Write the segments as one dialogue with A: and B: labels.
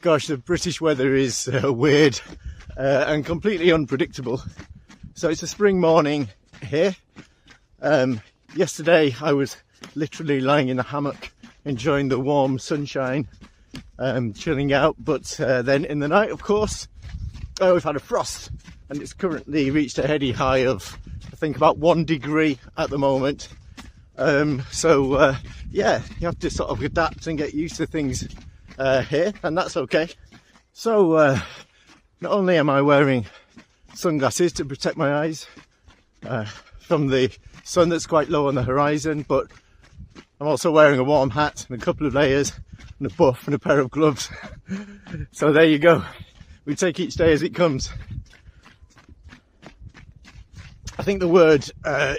A: Gosh, the British weather is weird and completely unpredictable. So it's a spring morning here. Yesterday I was literally lying in a hammock enjoying the warm sunshine, chilling out, but then in the night, of course, we've had a frost and it's currently reached a heady high of I think about 1 degree at the moment. Yeah, you have to sort of adapt and get used to things here, and that's okay. So not only am I wearing sunglasses to protect my eyes from the sun that's quite low on the horizon, but I'm also wearing a warm hat and a couple of layers and a buff and a pair of gloves. So there you go, we take each day as it comes. I think the word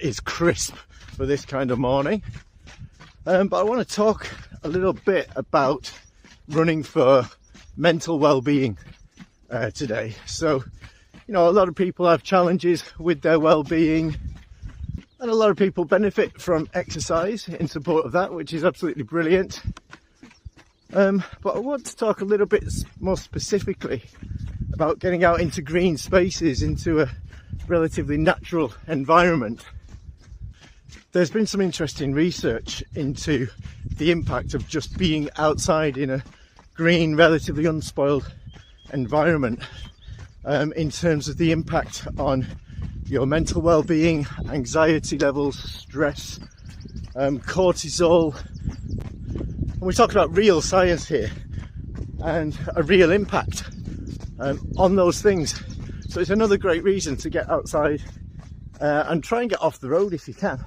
A: is crisp for this kind of morning, but I want to talk a little bit about running for mental well-being today. So, you know, a lot of people have challenges with their well-being, and a lot of people benefit from exercise in support of that, which is absolutely brilliant. But I want to talk a little bit more specifically about getting out into green spaces, into a relatively natural environment. There's been some interesting research into the impact of just being outside in a green, relatively unspoiled environment, in terms of the impact on your mental well-being, anxiety levels, stress, cortisol. And we're talking about real science here and a real impact on those things. So it's another great reason to get outside and try and get off the road if you can.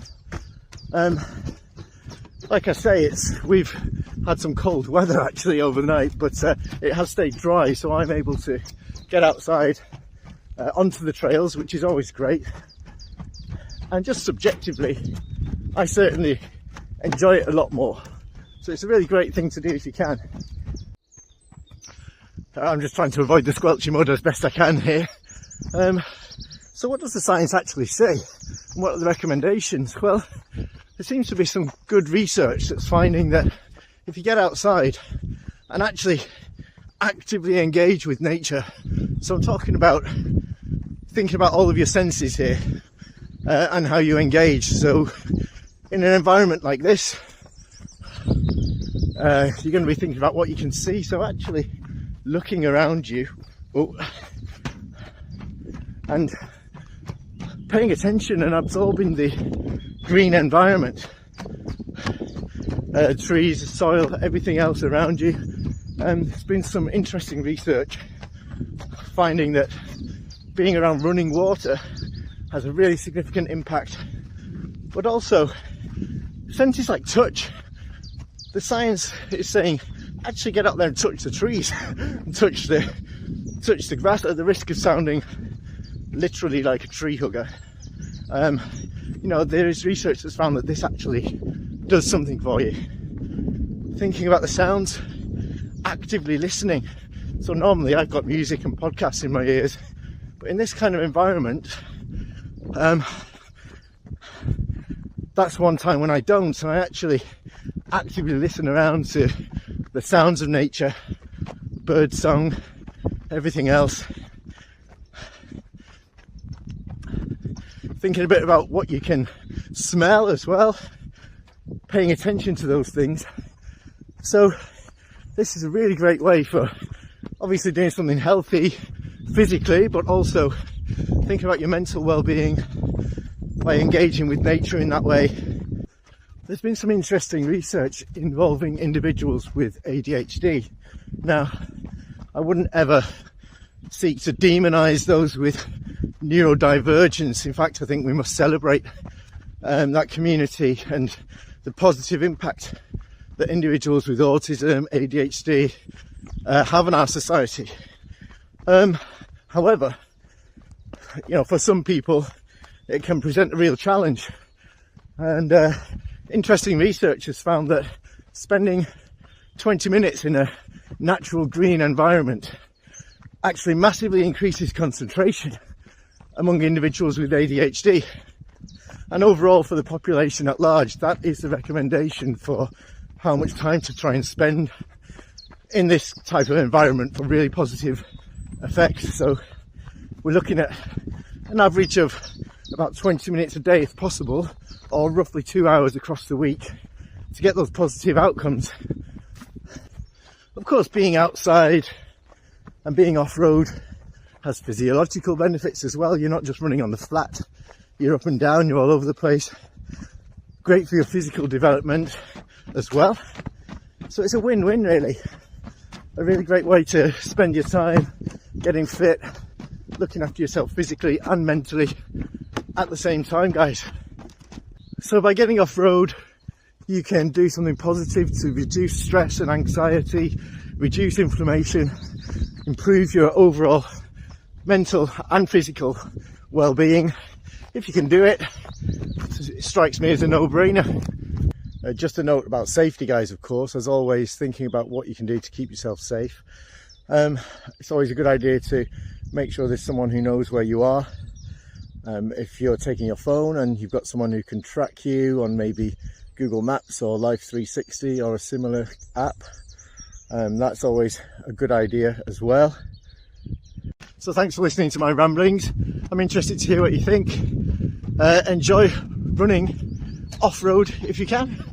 A: Like I say, we've had some cold weather actually overnight, but it has stayed dry, so I'm able to get outside onto the trails, which is always great. And just subjectively, I certainly enjoy it a lot more. So it's a really great thing to do if you can. I'm just trying to avoid the squelchy mud as best I can here. So what does the science actually say? And what are the recommendations? Well, there seems to be some good research that's finding that if you get outside and actually actively engage with nature, so I'm talking about thinking about all of your senses here and how you engage. So in an environment like this, you're going to be thinking about what you can see, so actually looking around you and paying attention and absorbing the green environment, trees, soil, everything else around you. There's been some interesting research finding that being around running water has a really significant impact, but also senses like touch. The science is saying actually get out there and touch the trees and touch the grass, at the risk of sounding literally like a tree hugger. You know, there is research that's found that this actually does something for you. Thinking about the sounds, actively listening. So normally I've got music and podcasts in my ears, but in this kind of environment, that's one time when I don't. So I actually actively listen around to the sounds of nature, bird song, everything else. Thinking a bit about what you can smell as well, paying attention to those things. So this is a really great way for obviously doing something healthy physically, but also thinking about your mental well-being by engaging with nature in that way. There's been some interesting research involving individuals with ADHD. Now, I wouldn't ever seek to demonize those with neurodivergence. In fact, I think we must celebrate that community and the positive impact that individuals with autism, ADHD have on our society. However, you know, for some people it can present a real challenge, and interesting research has found that spending 20 minutes in a natural green environment actually massively increases concentration among individuals with ADHD. And overall for the population at large, that is the recommendation for how much time to try and spend in this type of environment for really positive effects. So we're looking at an average of about 20 minutes a day if possible, or roughly 2 hours across the week to get those positive outcomes. Of course, being outside and being off-road has physiological benefits as well. You're not just running on the flat, you're up and down, you're all over the place. Great for your physical development as well. So it's a win-win really. A really great way to spend your time getting fit, looking after yourself physically and mentally at the same time, guys. So by getting off-road, you can do something positive to reduce stress and anxiety, reduce inflammation, improve your overall mental and physical well-being. If you can do it, it strikes me as a no-brainer. Just a note about safety, guys, of course, as always, thinking about what you can do to keep yourself safe. It's always a good idea to make sure there's someone who knows where you are. If you're taking your phone and you've got someone who can track you on maybe Google Maps or Life 360 or a similar app, that's always a good idea as well. So thanks for listening to my ramblings. I'm interested to hear what you think. Enjoy running off-road if you can.